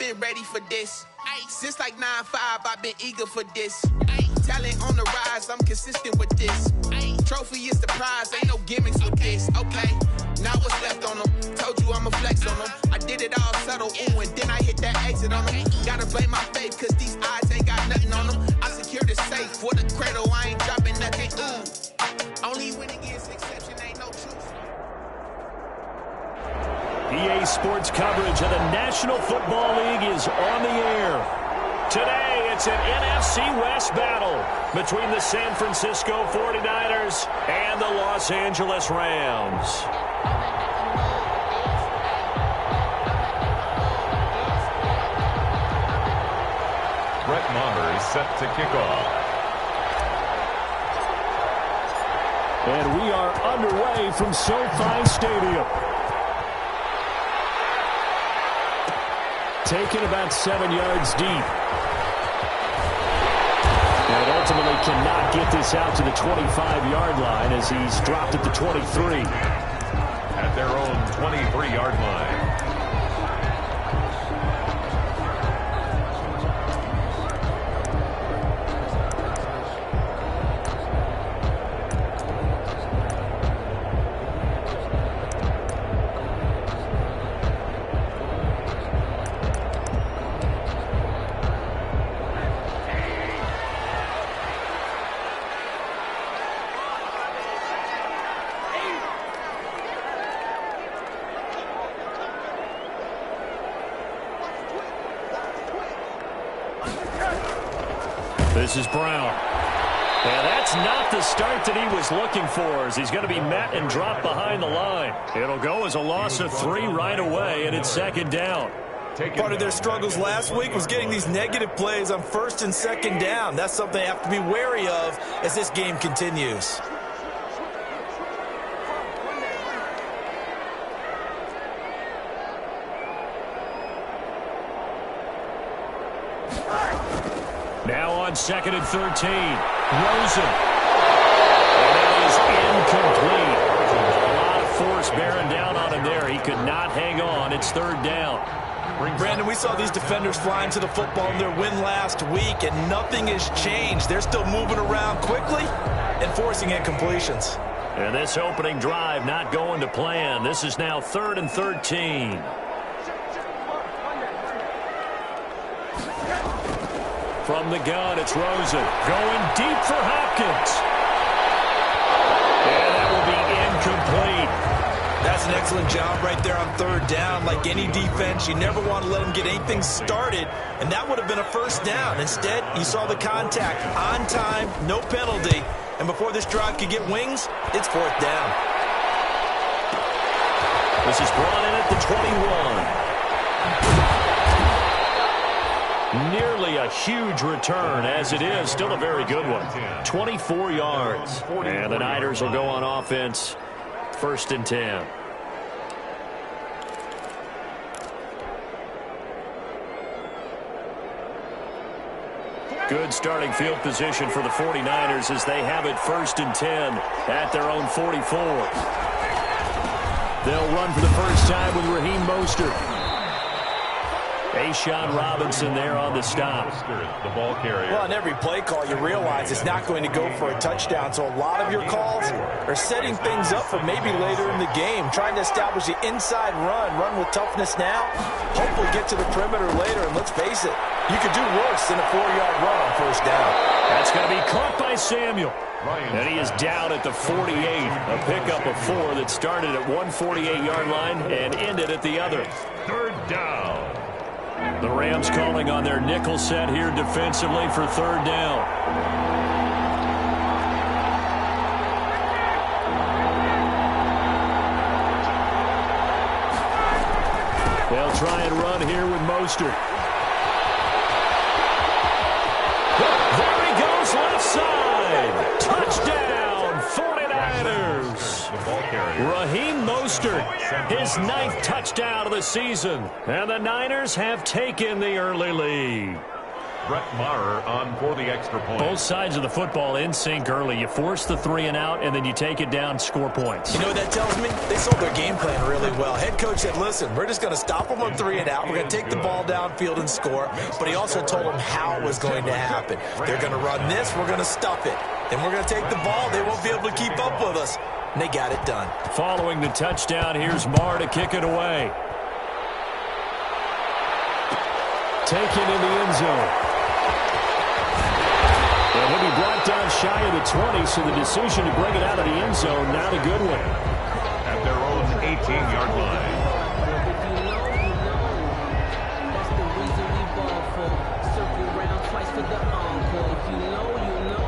been ready for this. Since like 9-5, I've been eager for this. Talent on the rise, I'm consistent with this. Trophy is the prize, ain't no gimmicks with this. Okay, now what's left on them? Told you I'ma flex on them. I did it all subtle, ooh, and then I hit that exit on them. Gotta blame my faith, cause these eyes ain't got nothing on them. I secured the safe for the cradle, I ain't dropping nothing, ooh. Only winning is exception, ain't no truth. EA Sports coverage of the National Football League is on the air. Today, it's an NFC West battle between the San Francisco 49ers and the Los Angeles Rams. Brett Maher is set to kick off. And we are underway from SoFi Stadium. Taken about 7 yards deep. And ultimately cannot get this out to the 25-yard line as he's dropped at the 23. At their own 23-yard line. This is Brown. And that's not the start that he was looking for, as he's going to be met and dropped behind the line. It'll go as a loss of 3 right away, and it's second down. Part of their struggles last week was getting these negative plays on first and second down. That's something they have to be wary of as this game continues. Now on second and 13. Rosen. And that is incomplete. A lot of force bearing down on him there. He could not hang on. It's third down. Brandon, we saw these defenders flying to the football in their win last week, and nothing has changed. They're still moving around quickly and forcing incompletions. And this opening drive not going to plan. This is now third and 13. From the gun, it's Rosen. Going deep for Hopkins. And that will be incomplete. That's an excellent job right there on third down. Like any defense, you never want to let them get anything started, and that would have been a first down. Instead, you saw the contact on time, no penalty, and before this drive could get wings, it's fourth down. This is brought in at the 21. Nearly a huge return, as it is. Still a very good one. 24 yards. And the Niners will go on offense. First and 10. Good starting field position for the 49ers as they have it first and 10 at their own 44. They'll run for the first time with Raheem Mostert. A'Shawn Robinson there on the stop. The ball carrier. Well, on every play call, you realize it's not going to go for a touchdown. So a lot of your calls are setting things up for maybe later in the game, trying to establish the inside run with toughness now, hopefully get to the perimeter later. And let's face it, you could do worse than a 4-yard run on first down. That's going to be caught by Samuel. And he is down at the 48. A pickup of 4 that started at one 48-yard line and ended at the other. Third down. The Rams calling on their nickel set here defensively for third down. They'll try and run here with Mostert. There he goes, left side. Touchdown, 49ers. Raheem Mostert, his 9th touchdown of the season. And the Niners have taken the early lead. Brett Maher on for the extra point. Both sides of the football in sync early. You force the 3 and out, and then you take it down, score points. You know what that tells me? They sold their game plan really well. Head coach said, listen, we're just going to stop them on 3 and out. We're going to take the ball downfield and score. But he also told them how it was going to happen. They're going to run this. We're going to stuff it. Then we're going to take the ball. They won't be able to keep up with us. And they got it done. Following the touchdown, here's Maher to kick it away. Taken in the end zone. And he'll be brought down shy of the 20, so the decision to bring it out of the end zone, not a good one. At their own 18-yard line. That's the reason we ball for. Circle round twice for the encore. If you know, you know.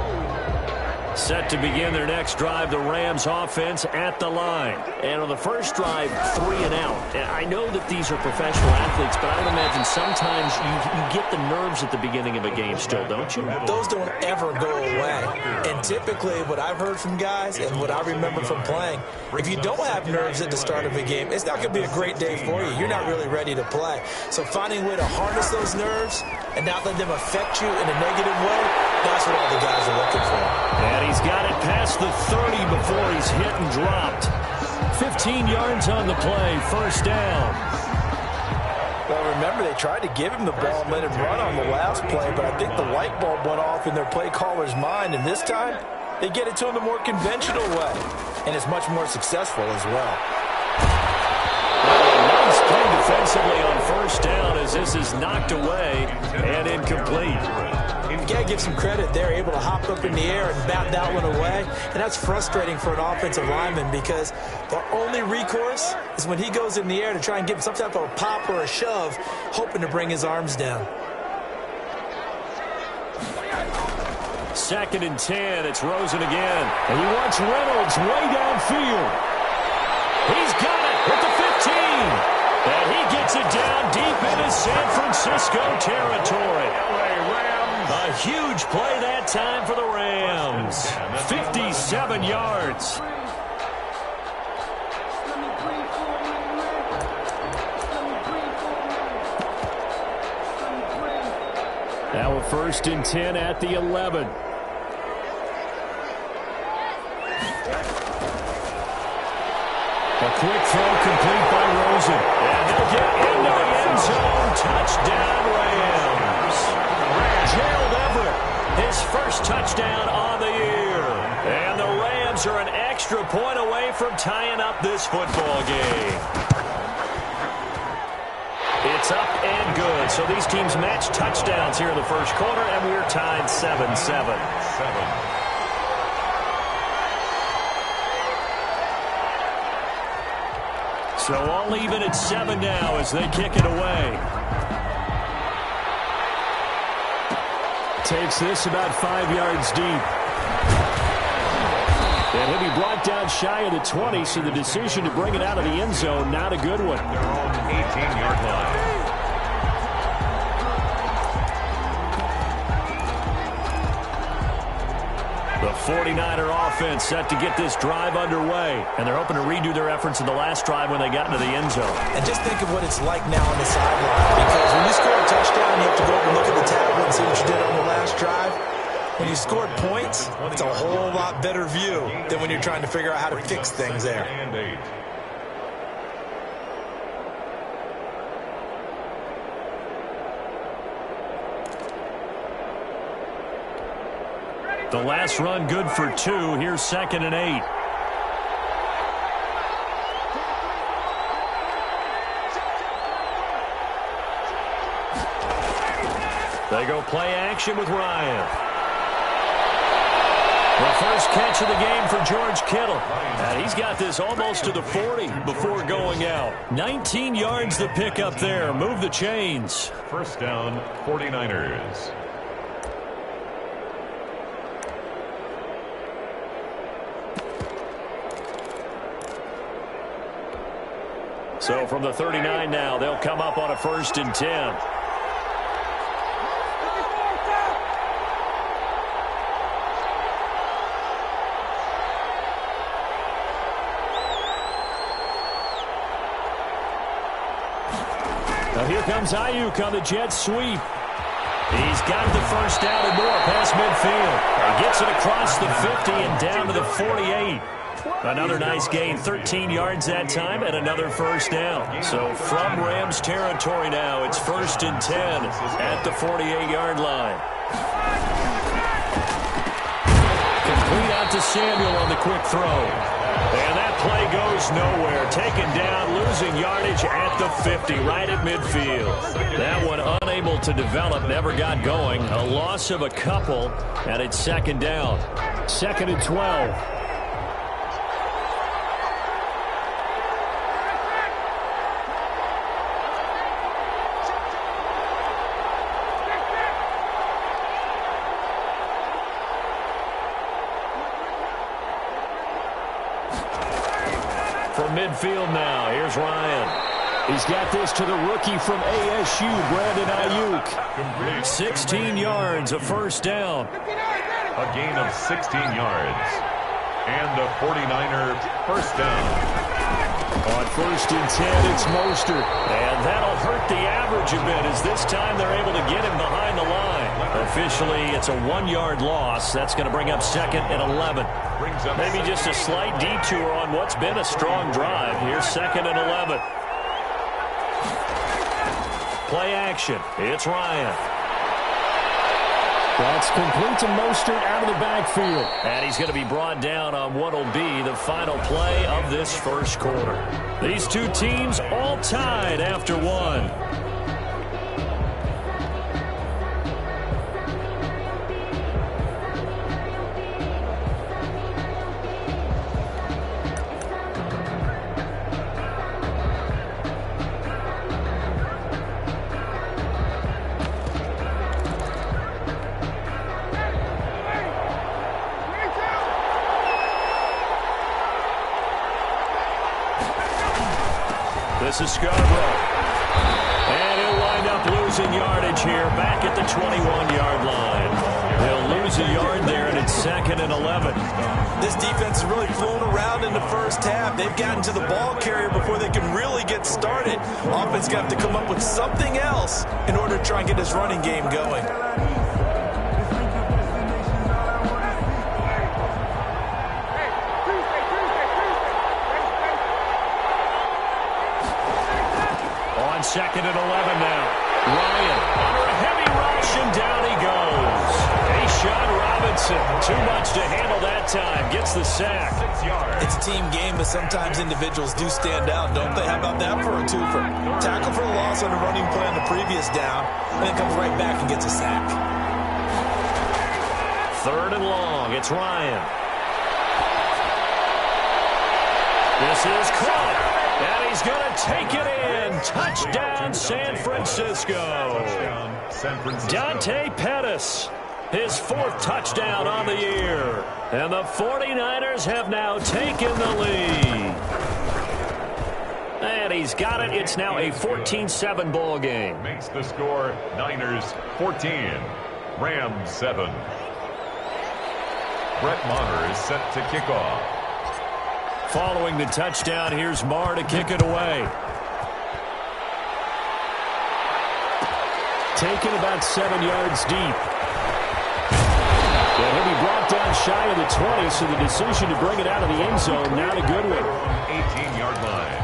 Set to begin their next drive, the Rams offense at the line. And on the first drive, 3 and out. And I know that these are professional athletes, but I would imagine sometimes you get the nerves at the beginning of a game still, don't you? Those don't ever go away. And typically what I've heard from guys and what I remember from playing, if you don't have nerves at the start of a game, it's not going to be a great day for you. You're not really ready to play. So finding a way to harness those nerves and not let them affect you in a negative way, that's what all the guys are looking for. And he's got it past the 30 before he's hit and dropped. 15 yards on the play, first down. Well, remember, they tried to give him the ball and let him run on the last play, but I think the light bulb went off in their play caller's mind, and this time they get it to him the more conventional way, and it's much more successful as well. Nice play defensively on first down as this is knocked away and incomplete. You got to give some credit. They're able to hop up in the air and bat that one away. And that's frustrating for an offensive lineman because their only recourse is when he goes in the air to try and give some type of a pop or a shove, hoping to bring his arms down. 2nd and 10. It's Rosen again. And he wants Reynolds way downfield. He's got it at the 15. And he gets it down deep into San Francisco territory. A huge play that time for the Rams. 57 yards. Now a 1st and 10 at the 11. A quick throw complete by Rosen. And he'll get into the end zone. Touchdown, Rams. Gerald Everett, his first touchdown on the year. And the Rams are an extra point away from tying up this football game. It's up and good. So these teams match touchdowns here in the first quarter, and we're tied 7-7. So all even at 7 now as they kick it away. Takes this about 5 yards deep. And he'll be brought down shy of the 20, so the decision to bring it out of the end zone, not a good one. Their own 18-yard line. The 49er offense set to get this drive underway, and they're hoping to redo their efforts in the last drive when they got into the end zone. And just think of what it's like now on the sideline, because when you score a touchdown, you have to go up and look at the tablet and see what you did on the last drive. When you scored points, it's a whole lot better view than when you're trying to figure out how to fix things there. And 8. The last run good for 2. Here's 2nd and 8. They go play action with Ryan. The first catch of the game for George Kittle. And he's got this almost to the 40 before going out. 19 yards the pick up there. Move the chains. First down, 49ers. So from the 39 now, they'll come up on a 1st and 10. Now here comes Ayuk on the jet sweep. He's got the first down and more past midfield. He gets it across the 50 and down to the 48. Another nice gain, 13 yards that time, and another first down. So from Rams territory now, it's 1st and 10 at the 48-yard line. Complete out to Samuel on the quick throw. And that play goes nowhere. Taken down, losing yardage at the 50, right at midfield. That one unable to develop, never got going. A loss of a couple, and it's 2nd down. 2nd and 12. From midfield now, here's Ryan. He's got this to the rookie from ASU, Brandon Ayuk. 16 yards, a first down. A gain of 16 yards. And a 49er first down. On 1st and 10, it's Mostert. And that'll hurt the average a bit as this time they're able to get him behind the line. Officially, it's a 1-yard loss. That's going to bring up 2nd and 11. Maybe just a slight detour on what's been a strong drive. Here's 2nd and 11. Play action. It's Ryan. That's complete to Mostert out of the backfield. And he's going to be brought down on what will be the final play of this first quarter. These two teams all tied after one. This is Scarborough. And he'll wind up losing yardage here back at the 21-yard line. They'll lose a yard there, and it's 2nd and 11. This defense has really flown around in the first half. They've gotten to the ball carrier before they can really get started. Offense got to come up with something else in order to try and get this running game going. On 2nd and 11 now. Ryan under a heavy rush, and down he goes. Ashawn Robinson, too much to handle that time. Gets the sack. 6 yards. It's a team game, but sometimes individuals do stand out, don't they? How about that for a twofer? Tackle for a loss on a running play on the previous down, and then comes right back and gets a sack. 3rd and long. It's Ryan. This is caught. And he's going to take it in. Touchdown, San Francisco. Dante Pettis, his 4th touchdown on the year. And the 49ers have now taken the lead. And he's got it. It's now a 14-7 ball game. Makes the score Niners 14, Rams 7. Brett Maher is set to kick off. Following the touchdown, here's Maher to kick it away. Taken about 7 yards deep. And he'll be brought down shy of the 20, so the decision to bring it out of the end zone, not a good one. 18-yard line.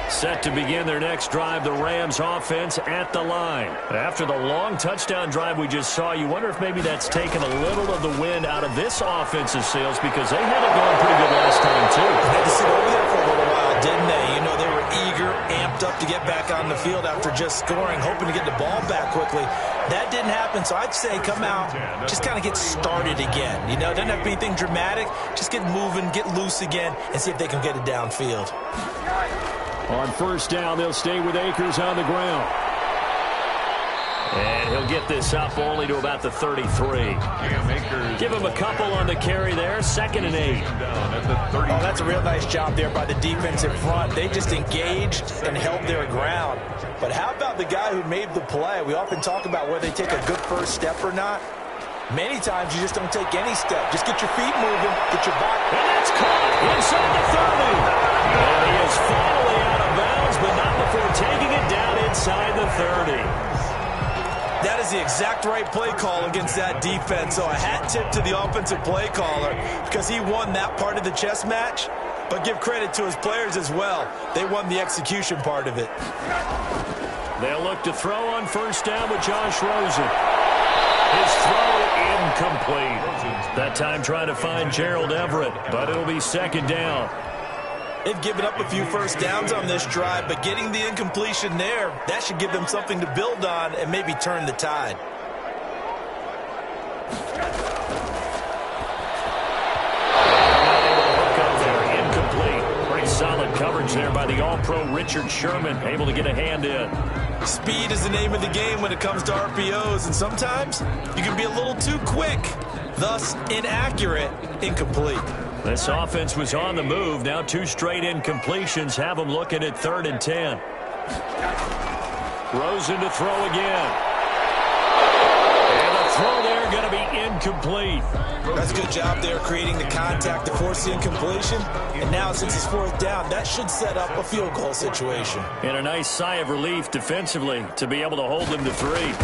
Set to begin their next drive, the Rams offense at the line. After the long touchdown drive we just saw, you wonder if maybe that's taken a little of the wind out of this offensive sails, because they had it going pretty good last time, too. They had to sit over there for a little while, didn't they? You know, they were eager, amped up to get back on the field after just scoring, hoping to get the ball back quickly. That didn't happen, so I'd say come out, just kind of get started again. You know, it doesn't have to be anything dramatic. Just get moving, get loose again, and see if they can get it downfield. On 1st down, they'll stay with Akers on the ground. And he'll get this up only to about the 33. Give him a couple on the carry there. 2nd and 8. Oh, that's a real nice job there by the defensive front. They just engaged and held their ground. But how about the guy who made the play? We often talk about whether they take a good first step or not. Many times you just don't take any step. Just get your feet moving, get your body. And that's caught inside the 30. And he is finally out of bounds, but not before taking exact right play call against that defense. So a hat tip to the offensive play caller because he won that part of the chess match. But give credit to his players as well. They won the execution part of it. They'll look to throw on first down with Josh Rosen. His throw incomplete. That time trying to find Gerald Everett, but it'll be second down. They've given up a few first downs on this drive, but getting the incompletion there, that should give them something to build on and maybe turn the tide. Incomplete. Pretty solid coverage there by the All-Pro Richard Sherman, able to get a hand in. Speed is the name of the game when it comes to RPOs, and sometimes you can be a little too quick, thus inaccurate, incomplete. This offense was on the move. Now 2 straight incompletions have them looking at 3rd and 10. Rosen to throw again. And the throw there going to be incomplete. That's a good job there creating the contact to force the incompletion. And now since it's 4th down, that should set up a field goal situation. And a nice sigh of relief defensively to be able to hold them to 3.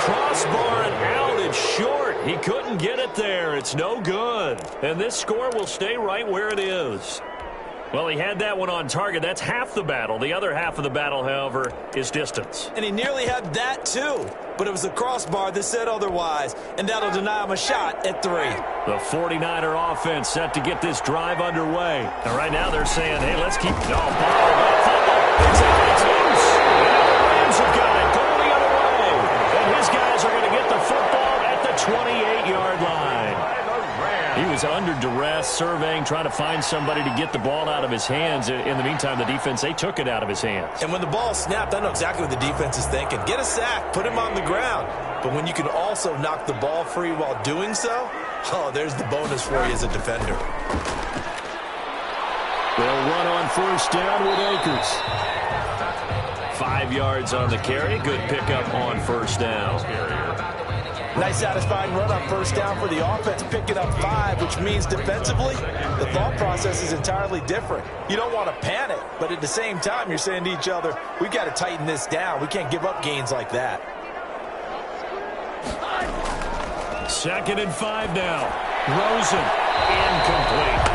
Crossbar and out and short. He couldn't get it there. It's no good. And this score will stay right where it is. Well, he had that one on target. That's half the battle. The other half of the battle, however, is distance. And he nearly had that, too. But it was the crossbar that said otherwise. And that'll deny him a shot at 3. The 49er offense set to get this drive underway. And right now they're saying, hey, let's keep... Oh, it's loose. And the Rams have got it. Going the other way. And his guys are going to get the football at the 28-yard line. He was under duress, surveying, trying to find somebody to get the ball out of his hands. In the meantime, the defense, they took it out of his hands. And when the ball snapped, I know exactly what the defense is thinking. Get a sack, put him on the ground. But when you can also knock the ball free while doing so, oh, there's the bonus for you as a defender. They'll run on first down with Akers. 5 yards on the carry. Good pickup on first down. Nice satisfying run on first down for the offense, picking up 5, which means defensively, the thought process is entirely different. You don't want to panic, but at the same time, you're saying to each other, we've got to tighten this down. We can't give up gains like that. 2nd and 5 now. Rosen, incomplete.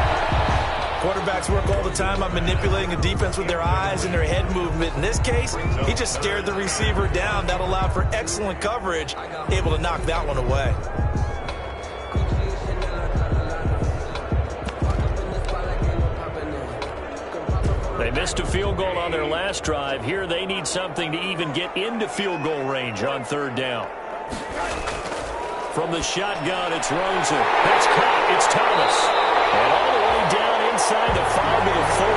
Quarterbacks work all the time on manipulating a defense with their eyes and their head movement. In this case, he just stared the receiver down. That allowed for excellent coverage, able to knock that one away. They missed a field goal on their last drive. Here they need something to even get into field goal range on 3rd down. From the shotgun, it's Rosen. That's caught. It's Thomas. And all the way down inside the 5 to the 4.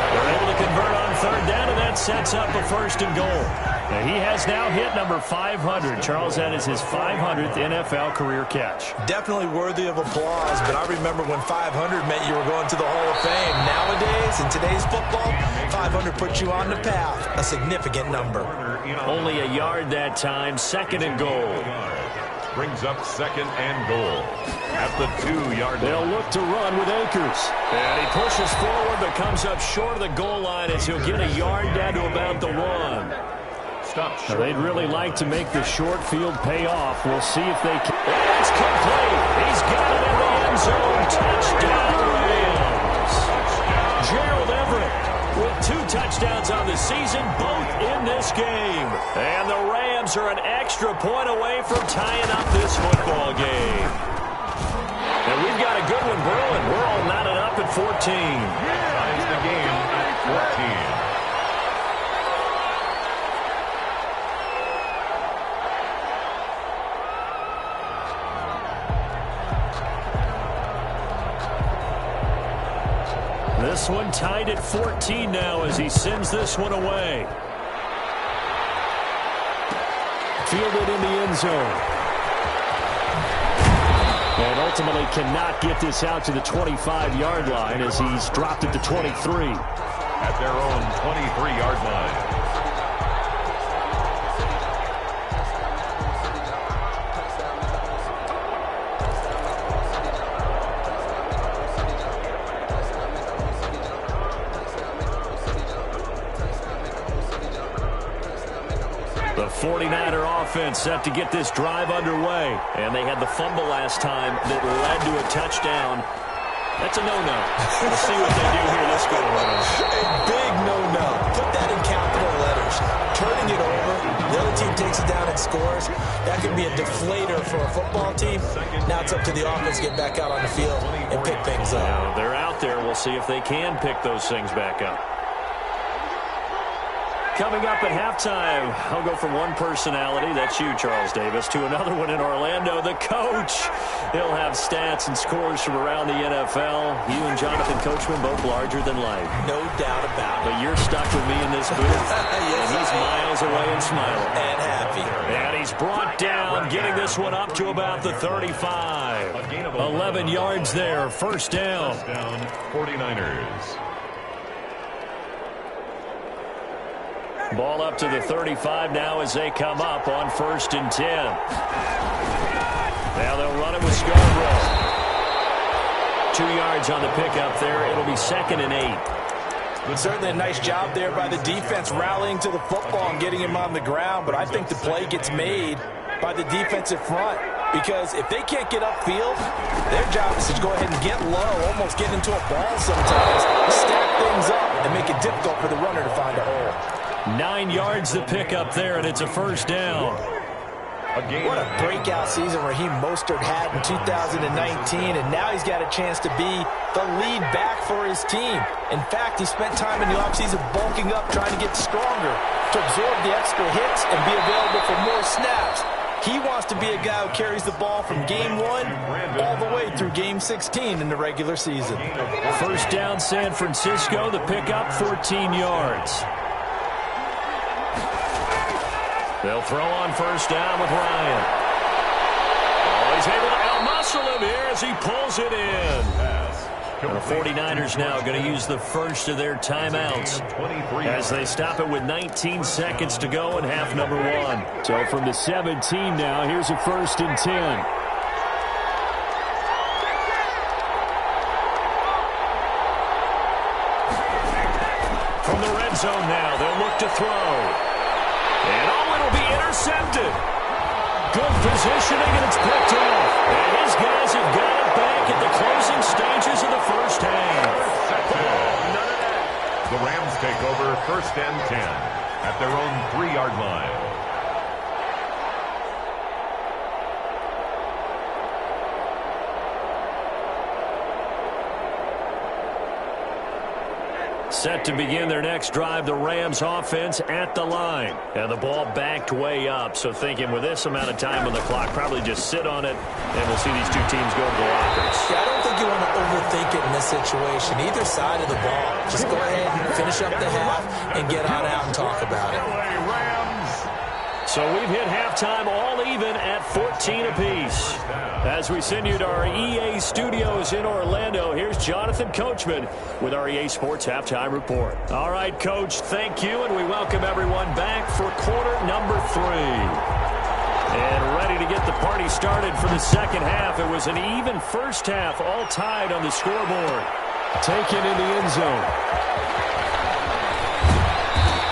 They're able to convert on 3rd down, and that sets up a 1st and goal. And he has now hit number 500. Charles, that is his 500th NFL career catch. Definitely worthy of applause, but I remember when 500 meant you were going to the Hall of Fame. Nowadays, in today's football, 500 puts you on the path, a significant number. Only a yard that time, 2nd and goal. Brings up 2nd and goal at the 2-yard line. They'll look to run with Akers. And he pushes forward but comes up short of the goal line as he'll get a yard down to about the 1. Stop short. They'd really like to make the short field pay off. We'll see if they can. It's complete. He's got it in the end zone. Touchdown, Rams. Gerald Everett with 2 touchdowns on the season, both in this game. And the Rams are an extra point away from tying up this football game. And we've got a good one brewing. We're all knotted up at 14. Ties the game at 14. This one tied at 14 now as he sends this one away. Fielded in the end zone. And ultimately cannot get this out to the 25-yard line as he's dropped at the 23. At their own 23-yard line. 49er offense set to get this drive underway. And they had the fumble last time that led to a touchdown. That's a no-no. We'll see what they do here this go around. A big no-no. Put that in capital letters. Turning it over, the other team takes it down and scores. That could be a deflator for a football team. Now it's up to the offense to get back out on the field and pick things up. Now, they're out there. We'll see if they can pick those things back up. Coming up at halftime, I'll go from one personality, that's you, Charles Davis, to another one in Orlando, the coach. He'll have stats and scores from around the NFL. You and Jonathan Coachman both larger than life. No doubt about it. But you're stuck with me in this booth. Yes, and he's miles away and smiling. And happy. And he's brought down, getting this one up to about the 35. 11 yards there, first down. 49ers. Ball up to the 35 now as they come up on 1st and 10. Now they'll run it with Scarborough. 2 yards on the pickup there. It'll be 2nd and 8. Certainly a nice job there by the defense rallying to the football and getting him on the ground, but I think the play gets made by the defensive front because if they can't get upfield, their job is to go ahead and get low, almost get into a ball sometimes, stack things up, and make it difficult for the runner to find a hole. 9 yards to pick up there, and it's a first down. What a breakout season Raheem Mostert had in 2019, and now he's got a chance to be the lead back for his team. In fact, he spent time in the offseason bulking up, trying to get stronger, to absorb the extra hits and be available for more snaps. He wants to be a guy who carries the ball from game 1 all the way through game 16 in the regular season. First down, San Francisco. The pickup, 14 yards. They'll throw on first down with Ryan. Oh, he's able to out-muscle him here as he pulls it in. And the 49ers now going to use the first of their timeouts as they stop it with 19 seconds to go in half number 1. So from the 17 now, here's a 1st and 10. From the red zone now, they'll look to throw. And it'll be intercepted. Good positioning, and it's picked off. And his guys have got it back at the closing stages of the first half. The Rams take over 1st and 10 at their own 3-yard line. Set to begin their next drive, the Rams offense at the line. And the ball backed way up, so thinking with this amount of time on the clock, probably just sit on it, and we'll see these two teams go to the lockers. Yeah, I don't think you want to overthink it in this situation. Either side of the ball. Just go ahead and finish up the half and get on out and talk about it. So we've hit halftime all even at 14 apiece. As we send you to our EA studios in Orlando, here's Jonathan Coachman with our EA Sports Halftime Report. All right, Coach, thank you, and we welcome everyone back for quarter number 3. And ready to get the party started for the second half. It was an even first half, all tied on the scoreboard. Taken in the end zone.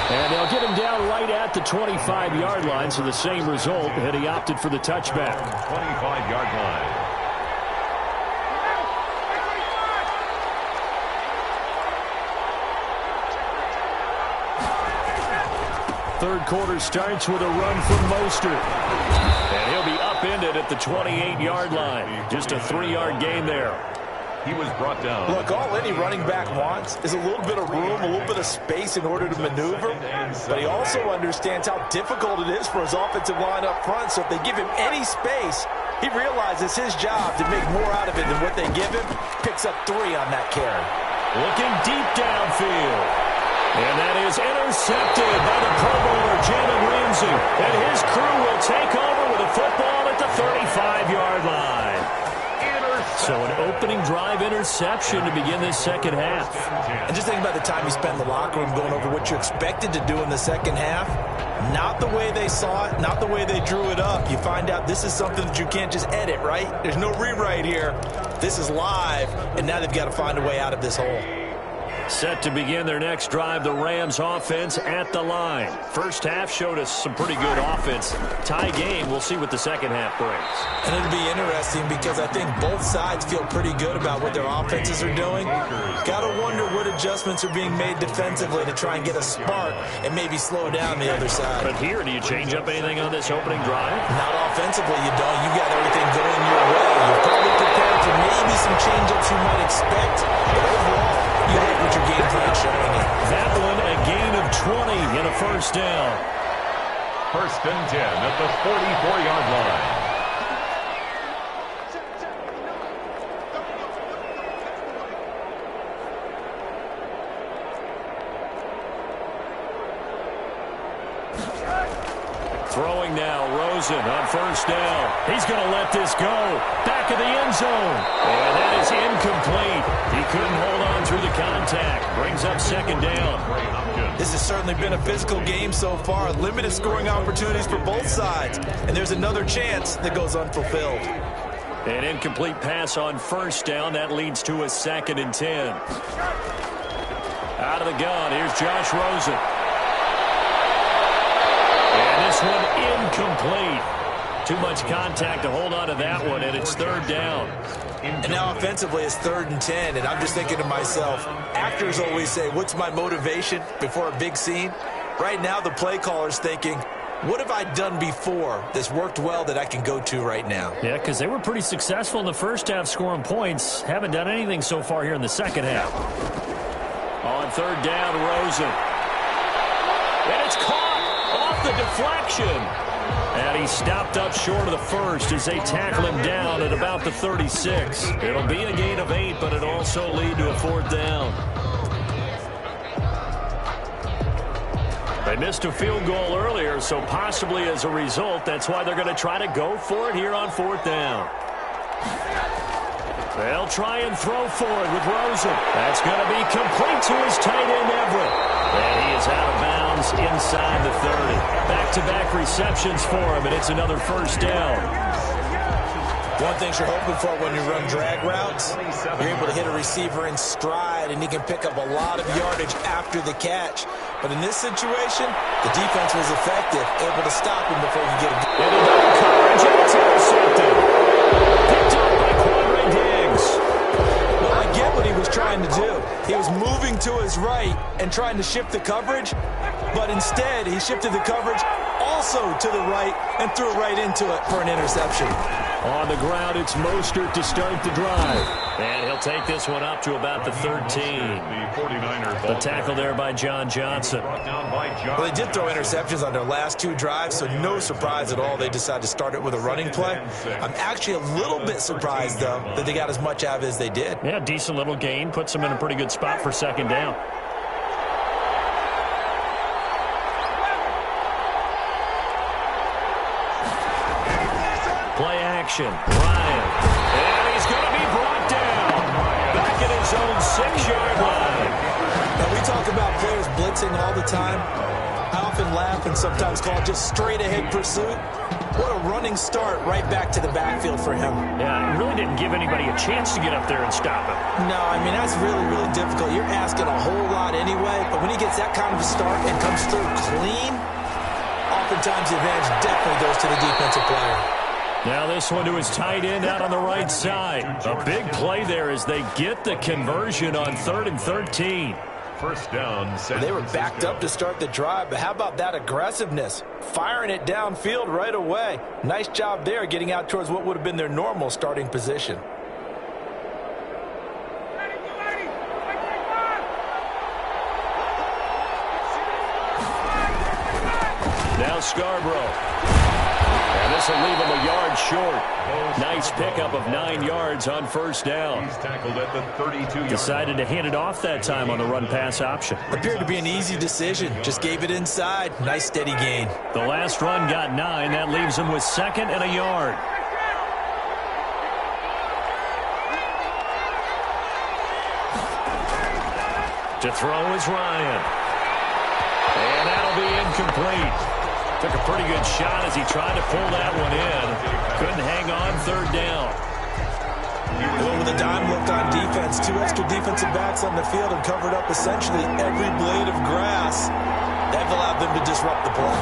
And they'll get him down right at the 25-yard line, so the same result, and he opted for the touchback. 25-yard line. Third quarter starts with a run from Mostert. And he'll be upended at the 28-yard line. Just a 3-yard gain there. He was brought down. Look, all any running back wants is a little bit of room, a little bit of space in order to maneuver. But he also understands how difficult it is for his offensive line up front. So if they give him any space, he realizes his job to make more out of it than what they give him. Picks up 3 on that carry. Looking deep downfield. And that is intercepted by the Pro Bowler, Jalen Ramsey. And his crew will take over with a football at the 35-yard line. So an opening drive interception to begin this second half. And just think about the time you spent in the locker room going over what you expected to do in the second half. Not the way they saw it, not the way they drew it up. You find out this is something that you can't just edit, right? There's no rewrite here. This is live, and now they've got to find a way out of this hole. Set to begin their next drive, the Rams offense at the line. First half showed us some pretty good offense. Tie game, we'll see what the second half brings. And it'll be interesting because I think both sides feel pretty good about what their offenses are doing. Got to wonder what adjustments are being made defensively to try and get a spark and maybe slow down the other side. But here, do you change up anything on this opening drive? Not offensively, you don't. You got everything going your way. You're probably prepared for maybe some change-ups you might expect. But overall, you like what your game plan showing you. That one, a gain of 20 and a first down. First and 10 at the 44-yard line. Throwing now, Rosen on first down. He's going to let this go. Back of the end zone. And that is incomplete. He couldn't hold on through the contact. Brings up second down. This has certainly been a physical game so far. Limited scoring opportunities for both sides. And there's another chance that goes unfulfilled. An incomplete pass on first down. That leads to a 2nd and 10. Out of the gun, here's Josh Rosen. And this one incomplete. Too much contact to hold on to that one, and it's third down. And now offensively it's 3rd and 10, and I'm just thinking to myself, actors always say, what's my motivation before a big scene? Right now the play caller's thinking, what have I done before that's worked well that I can go to right now? Yeah, because they were pretty successful in the first half scoring points. Haven't done anything so far here in the second half. On third down, Rosen. And it's caught off the deflection. And he stopped up short of the first as they tackle him down at about the 36. It'll be a gain of 8, but it'll also lead to a 4th down. They missed a field goal earlier, so possibly as a result, that's why they're going to try to go for it here on 4th down. They'll try and throw for it with Rosen. That's going to be complete to his tight end, Everett. And he is out of bounds inside the 30. Back-to-back receptions for him, and it's another first down. One thing you're hoping for when you run drag routes, you're able to hit a receiver in stride, and he can pick up a lot of yardage after the catch. But in this situation, the defense was effective, able to stop him before he could get a good. Into double coverage, and it's intercepted. Picked up by Quandre Diggs. Well, I get what he was trying to do. He was moving to his right and trying to shift the coverage, but instead he shifted the coverage also to the right and threw right into it for an interception. On the ground, it's Mostert to start the drive. And he'll take this one up to about the 13. The tackle there by John Johnson. Well, they did throw interceptions on their last 2 drives, so no surprise at all they decided to start it with a running play. I'm actually a little bit surprised, though, that they got as much out of it as they did. Yeah, decent little gain. Puts them in a pretty good spot for second down. Play action. Ryan. And he's going to be brought down. Back at his own 6-yard line. Now, we talk about players blitzing all the time. I often laugh and sometimes call it just straight-ahead pursuit. What a running start right back to the backfield for him. Yeah, it really didn't give anybody a chance to get up there and stop him. No, I mean, that's really, really difficult. You're asking a whole lot anyway, but when he gets that kind of a start and comes through clean, oftentimes the advantage definitely goes to the defensive player. Now this one to his tight end out on the right side. A big play there as they get the conversion on 3rd and 13. First down. They were backed up to start the drive, but how about that aggressiveness? Firing it downfield right away. Nice job there getting out towards what would have been their normal starting position. Now Scarborough. And this will leave him a yard short. Nice pickup of 9 yards on first down. He's tackled at the 32-yard. Decided to hand it off that time on the run-pass option. Appeared to be an easy decision. Just gave it inside. Nice steady gain. The last run got 9. That leaves him with 2nd and a yard. To throw is Ryan. And that'll be incomplete. Took a pretty good shot as he tried to pull that one in. Couldn't hang on 3rd down. Well, with the dime look on defense. 2 extra defensive backs on the field and covered up essentially every blade of grass. They've allowed them to disrupt the play.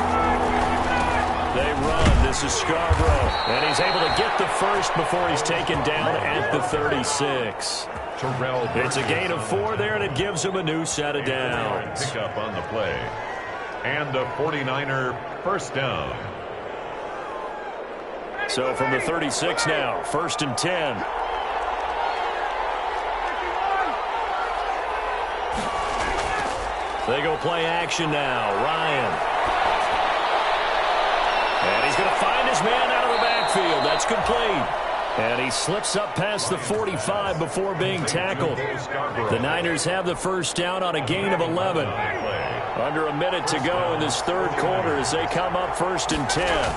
They run. This is Scarborough. And he's able to get the first before he's taken down at the 36. It's a gain of 4 there, and it gives him a new set of downs. Pick up on the play. And a 49er first down. So from the 36 now, 1st and 10. They go play action now. Ryan. And he's going to find his man out of the backfield. That's complete. And he slips up past the 45 before being tackled. The Niners have the first down on a gain of 11. Under a minute to go in this third quarter as they come up 1st and 10.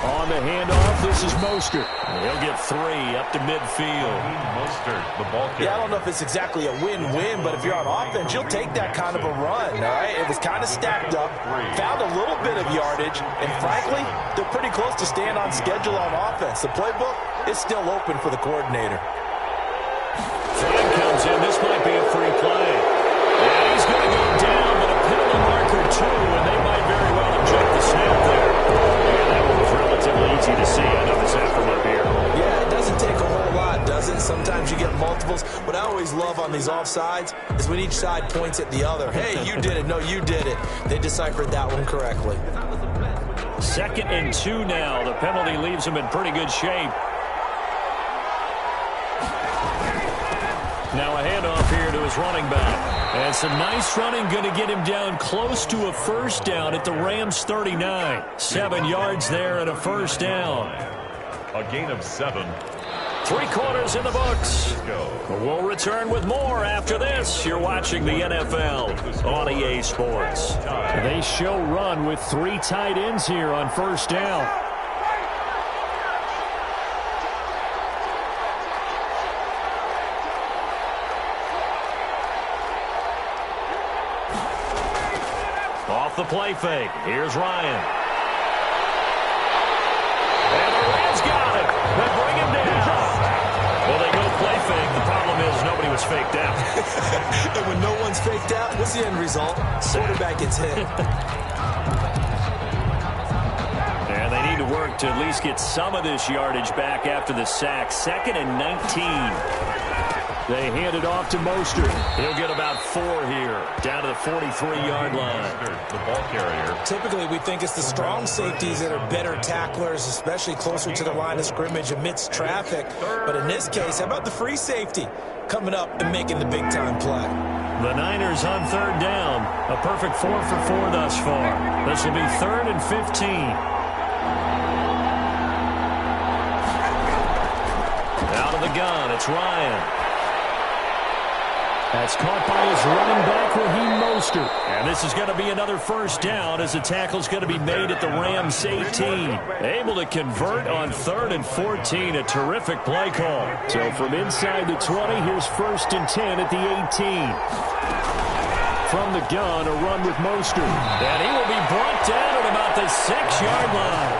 On the handoff, this is Mostert. He'll get 3 up to midfield. Mostert, the ball carrier. Yeah, I don't know if it's exactly a win-win, but if you're on offense, you'll take that kind of a run, all right? It was kind of stacked up, found a little bit of yardage, and frankly, they're pretty close to staying on schedule on offense. The playbook is still open for the coordinator. Flag comes in. This might be a free play. And he's going to go down, but a penalty marker too, and they might very well object the snap there. And that one's relatively easy to see. I notice that from up here. Yeah, it doesn't take a whole lot, does it? Sometimes you get multiples. What I always love on these offsides is when each side points at the other. Hey, you did it. No, you did it. They deciphered that one correctly. 2nd and 2 now. The penalty leaves him in pretty good shape. Now a handoff here to his running back. And some nice running, going to get him down close to a first down at the Rams 39. 7 yards there and a first down. A gain of 7. 3 quarters in the books. We'll return with more after this. You're watching the NFL on EA Sports. They show run with 3 tight ends here on first down. Off the play fake. Here's Ryan. And the Rams got it. They bring him down. Well, they go play fake. The problem is nobody was faked out. And when no one's faked out, what's the end result? Quarterback gets hit. And they need to work to at least get some of this yardage back after the sack. 2nd and 19. They hand it off to Mostert. He'll get about 4 here, down to the 43-yard line. The ball carrier. Typically, we think it's the strong safeties that are better tacklers, especially closer to the line of scrimmage amidst traffic. But in this case, how about the free safety coming up and making the big-time play? The Niners on 3rd down. A perfect 4 for 4 thus far. This will be 3rd and 15. Out of the gun, it's Ryan. That's caught by his running back, Raheem Mostert. And this is going to be another first down as the tackle's going to be made at the Rams 18. Able to convert on 3rd and 14. A terrific play call. So from inside the 20, here's 1st and 10 at the 18. From the gun, a run with Mostert. And he will be brought down at about the 6-yard line.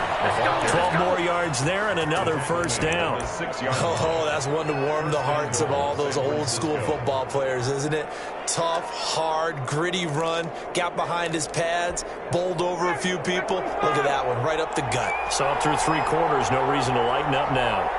12 more yards there and another first down. Oh, that's one to warm the hearts of all those old-school football players, isn't it? Tough, hard, gritty run. Got behind his pads, bowled over a few people. Look at that one, right up the gut. So up through 3 quarters, no reason to lighten up now.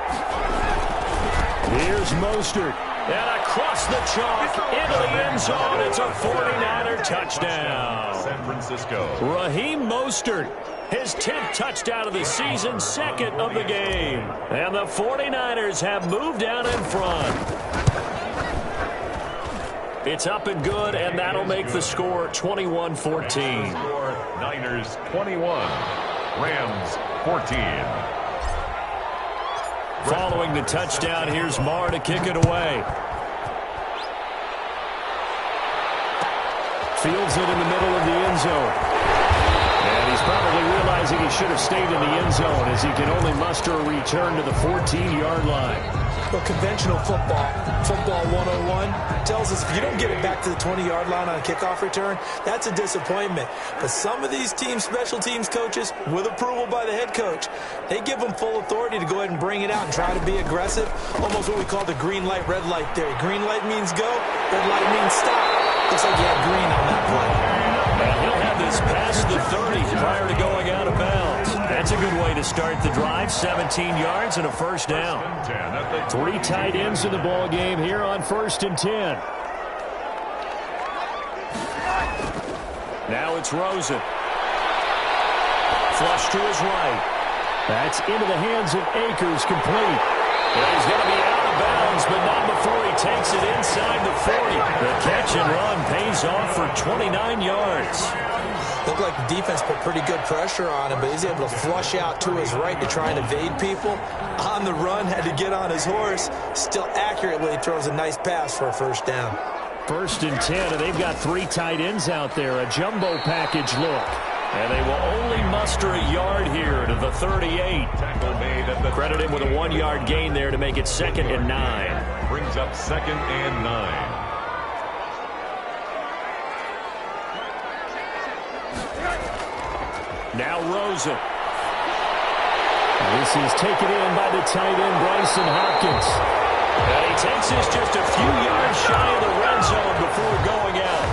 Here's Mostert. And across the chalk, into the end zone. It's a 49er touchdown. San Francisco. Raheem Mostert, his 10th touchdown of the season, 2nd of the game. And the 49ers have moved down in front. It's up and good, and that'll make the score 21-14. Niners 21, Rams 14. Following the touchdown, here's Marr to kick it away. Fields it in the middle of the end zone. And he's probably realizing he should have stayed in the end zone as he can only muster a return to the 14-yard line. Well, conventional football 101, tells us if you don't get it back to the 20-yard line on a kickoff return, that's a disappointment. But some of these special teams coaches, with approval by the head coach, they give them full authority to go ahead and bring it out and try to be aggressive. Almost what we call the green light, red light theory. Green light means go, red light means stop. Looks like you had green on that play. And he'll have this past the 30 prior to going out of bounds. That's a good way to start the drive. 17 yards and a first down. 3 tight ends in the ball game here on 1st and 10. Now it's Rosen. Flush to his right. That's into the hands of Akers, complete. Well, he's going to be out of bounds, but not before he takes it inside the 40. The catch and run pays off for 29 yards. Looked like the defense put pretty good pressure on him, but he's able to flush out to his right to try and evade people. On the run, had to get on his horse. Still accurately throws a nice pass for a first down. 1st and 10, and they've got 3 tight ends out there. A jumbo package look. And they will only muster a yard here to the 38. Credit him with a 1-yard gain there to make it 2nd and 9. Brings up 2nd and 9. Now Rosen. This is taken in by the tight end, Bryson Hopkins. And he takes this just a few yards shy of the red zone before going out.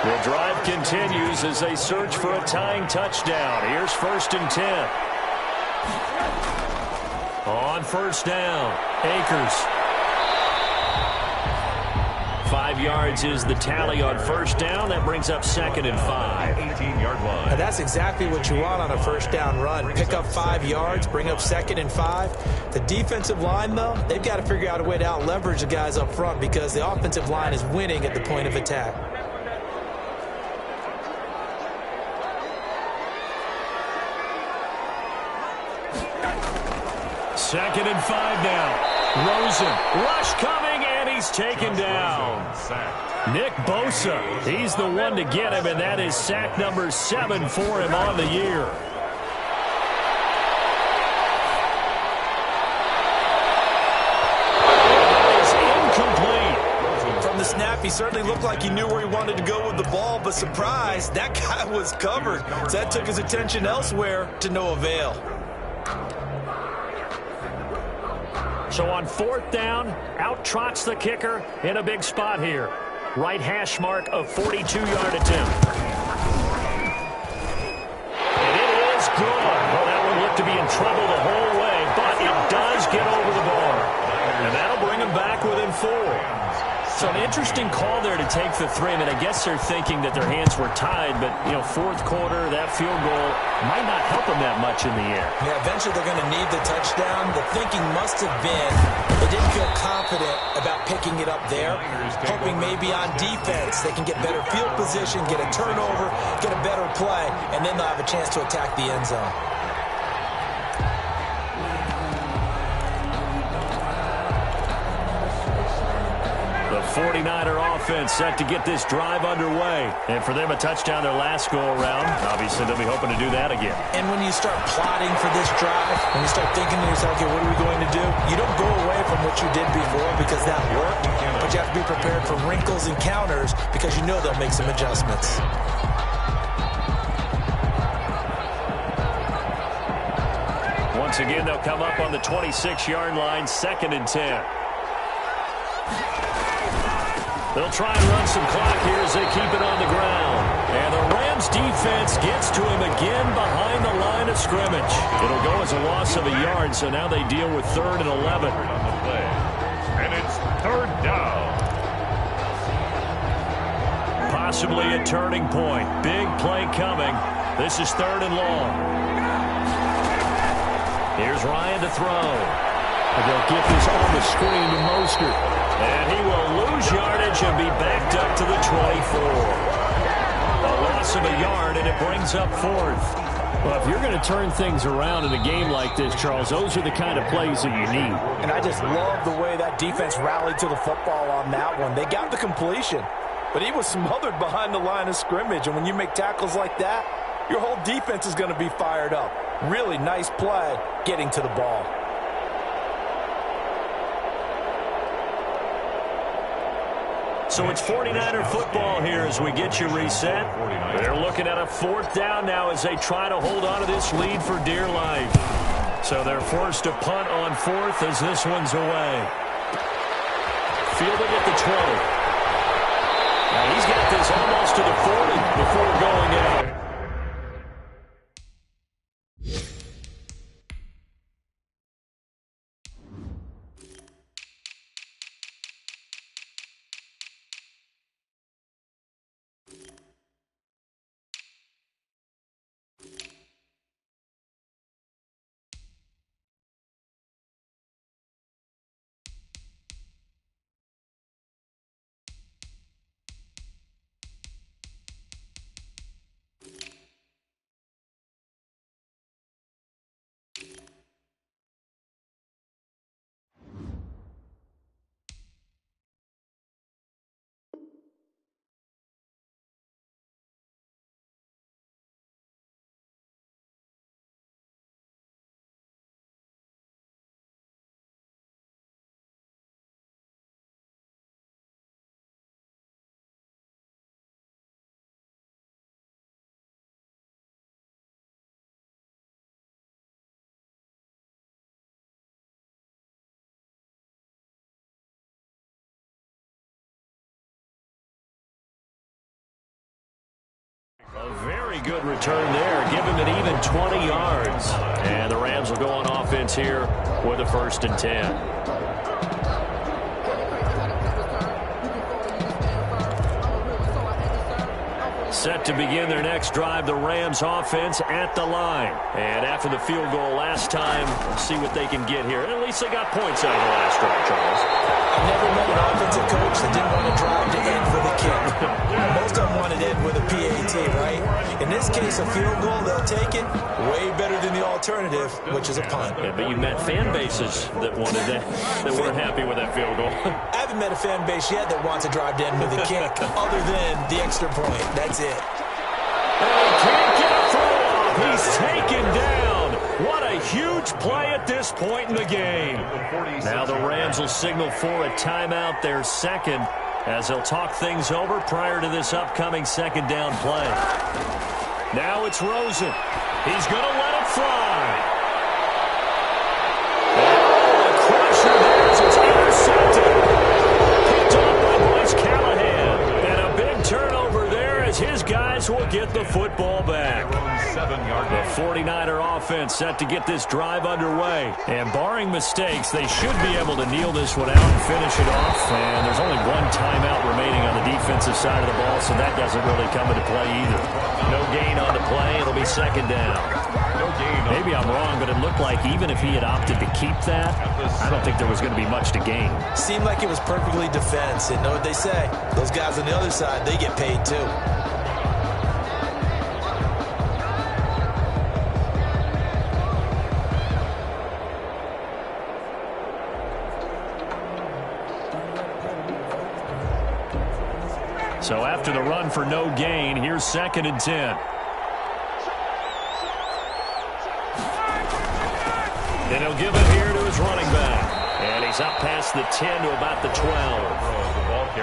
The drive continues as they search for a tying touchdown. Here's 1st and 10. On 1st down, Akers. 5 yards is the tally on 1st down. That brings up 2nd and 5. 18-yard line. And that's exactly what you want on a first down run. Pick up 5 yards, bring up 2nd and 5. The defensive line, though, they've got to figure out a way to out-leverage the guys up front because the offensive line is winning at the point of attack. Second and 5 now. Rosen, rush coming, and he's taken down. Nick Bosa, he's the one to get him, and that is sack number 7 for him on the year. From the snap, he certainly looked like he knew where he wanted to go with the ball, but surprise, that guy was covered. So that took his attention elsewhere to no avail. So on 4th down, out trots the kicker in a big spot here. Right hash mark of 42-yard attempt. And it is good. Well, that one looked to be in trouble the whole way, but it does get over the bar. And that'll bring him back within 4. So an interesting call there to take the 3. I mean, I guess they're thinking that their hands were tied, but, 4th quarter, that field goal might not help them that much in the air. Yeah, eventually they're going to need the touchdown. The thinking must have been they didn't feel confident about picking it up there, hoping maybe on defense they can get better field position, get a turnover, get a better play, and then they'll have a chance to attack the end zone. The 49er offense set to get this drive underway. And for them, a touchdown their last go-around. Obviously, they'll be hoping to do that again. And when you start plotting for this drive, when you start thinking to yourself, okay, what are we going to do? You don't go away from what you did before because that worked, but you have to be prepared for wrinkles and counters because you know they'll make some adjustments. Once again, they'll come up on the 26-yard line, 2nd and 10. They'll try and run some clock here as they keep it on the ground. And the Rams defense gets to him again behind the line of scrimmage. It'll go as a loss of a yard, so now they deal with 3rd and 11. And it's 3rd down. Possibly a turning point. Big play coming. This is 3rd and long. Here's Ryan to throw. And they'll get this on the screen to Mostert. And he will lose yardage and be backed up to the 24. A loss of a yard, and it brings up 4th. Well, if you're going to turn things around in a game like this, Charles, those are the kind of plays that you need. And I just love the way that defense rallied to the football on that one. They got the completion, but he was smothered behind the line of scrimmage. And when you make tackles like that, your whole defense is going to be fired up. Really nice play getting to the ball. So it's 49er football here as we get you reset. They're looking at a 4th down now as they try to hold on to this lead for dear life. So they're forced to punt on 4th as this one's away. Fielding at the 20. Now he's got this almost to the 40 before going out. A very good return there. Give him an even 20 yards. And the Rams will go on offense here with a 1st and 10. Set to begin their next drive, the Rams offense at the line. And after the field goal last time, we'll see what they can get here. At least they got points out of the last drive, Charles. I've never met an offensive coach that didn't want to drive to end with a kick. Most of them wanted to end with a PAT, right? In this case, a field goal, they'll take it. Way better than the alternative, which is a punt. Yeah, but you met fan bases that wanted that weren't happy with that field goal. I haven't met a fan base yet that wants to drive to end with a kick other than the extra point. That's it. And he can't get a throw off. He's taken down. What a huge play at this point in the game. Now the Rams will signal for a timeout, their 2nd, as they'll talk things over prior to this upcoming 2nd down play. Now it's Rosen. He's going to let it fly. Oh, a crusher there as it's intercepted. Picked off by Bryce Callahan. And a big turnover there as his guys will get the football back. The 49er offense set to get this drive underway. And barring mistakes, they should be able to kneel this one out and finish it off. And there's only one timeout remaining on the defensive side of the ball, so that doesn't really come into play either. No gain on the play. It'll be 2nd down. Maybe I'm wrong, but it looked like even if he had opted to keep that, I don't think there was going to be much to gain. Seemed like it was perfectly defense. And know what they say? Those guys on the other side, they get paid too. So after the run for no gain, here's 2nd and 10. And he'll give it here to his running back. And he's up past the 10 to about the 12. The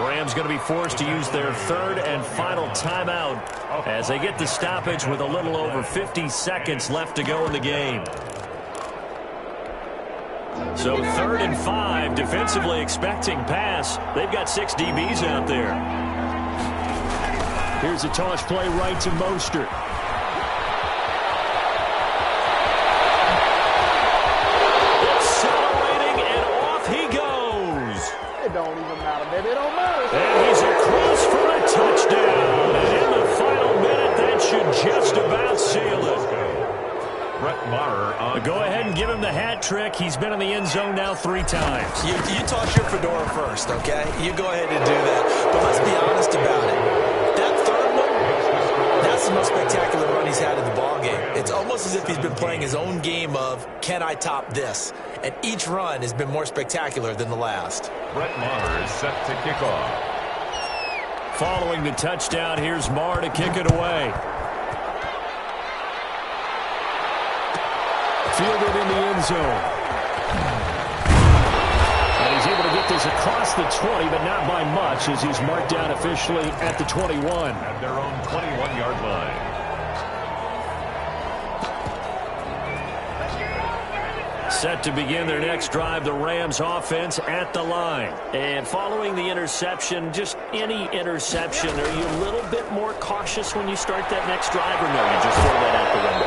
Rams going to be forced to use their 3rd and final timeout as they get the stoppage with a little over 50 seconds left to go in the game. So 3rd and 5, defensively expecting pass. They've got 6 DBs out there. Here's a toss play right to Mostert. Accelerating, and off he goes. It don't even matter, baby. It don't matter. And he's across for a touchdown. And in the final minute, that should just about seal it. Go ahead and give him the hat trick. He's been in the end zone now 3 times. You toss your fedora first, okay? You go ahead and do that. But let's be honest about it. That 3rd one, that's the most spectacular run he's had in the ballgame. It's almost as if he's been playing his own game of, can I top this? And each run has been more spectacular than the last. Brett Maher is set to kick off. Following the touchdown, here's Maher to kick it away. Fielded in the end zone. And he's able to get this across the 20, but not by much as he's marked down officially at the 21. At their own 21-yard line. Set to begin their next drive, the Rams offense at the line. And following the interception, just any interception, are you a little bit more cautious when you start that next drive, or no, you just throw that out the window?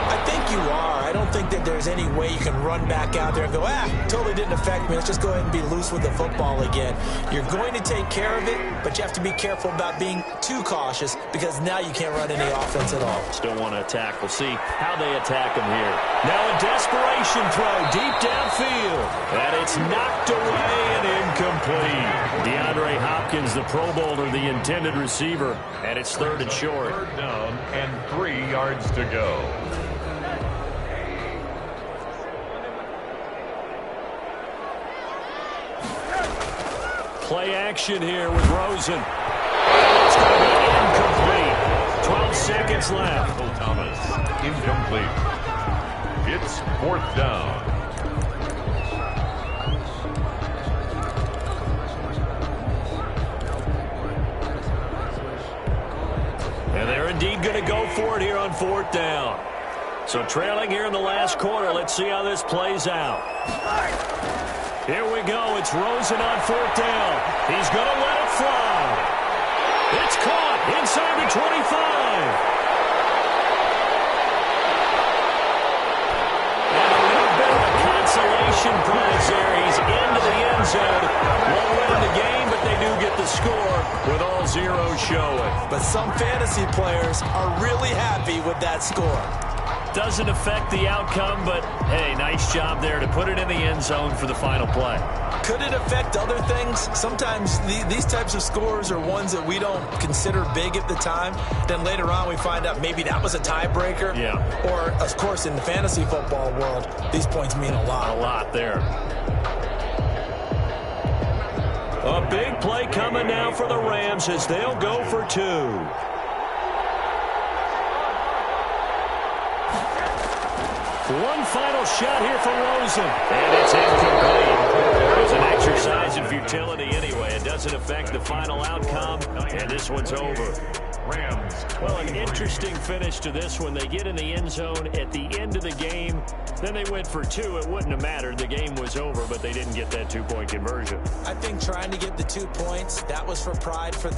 I think you are. I don't think that there's any way you can run back out there and go, totally didn't affect me. Let's just go ahead and be loose with the football again. You're going to take care of it, but you have to be careful about being too cautious because now you can't run any offense at all. Still want to attack. We'll see how they attack him here. Now a desperation throw deep downfield. And it's knocked away and incomplete. DeAndre Hopkins, the Pro Bowler, the intended receiver. And it's 3rd and short. 3rd down and 3 yards to go. Play action here with Rosen. It's going to be incomplete. 12 seconds left. Michael Thomas, incomplete. It's 4th down. And they're indeed going to go for it here on 4th down. So trailing here in the last quarter. Let's see how this plays out. Here we go. It's Rosen on 4th down. He's going to let it fly. It's caught inside the 25. And a little bit of a consolation prize there. He's into the end zone. Won't win the game, but they do get the score with all zeros showing. But some fantasy players are really happy with that score. Doesn't affect the outcome, but, hey, nice job there to put it in the end zone for the final play. Could it affect other things? Sometimes these types of scores are ones that we don't consider big at the time. Then later on we find out maybe that was a tiebreaker. Yeah. Or, of course, in the fantasy football world, these points mean a lot. A lot there. A big play coming now for the Rams as they'll go for 2. One final shot here for Rosen. And it's incomplete. It was an exercise in futility anyway. It doesn't affect the final outcome, and this one's over. Rams. Well, an interesting finish to this one. They get in the end zone at the end of the game. Then they went for 2. It wouldn't have mattered. The game was over, but they didn't get that 2-point conversion. I think trying to get the 2 points, that was for pride for them.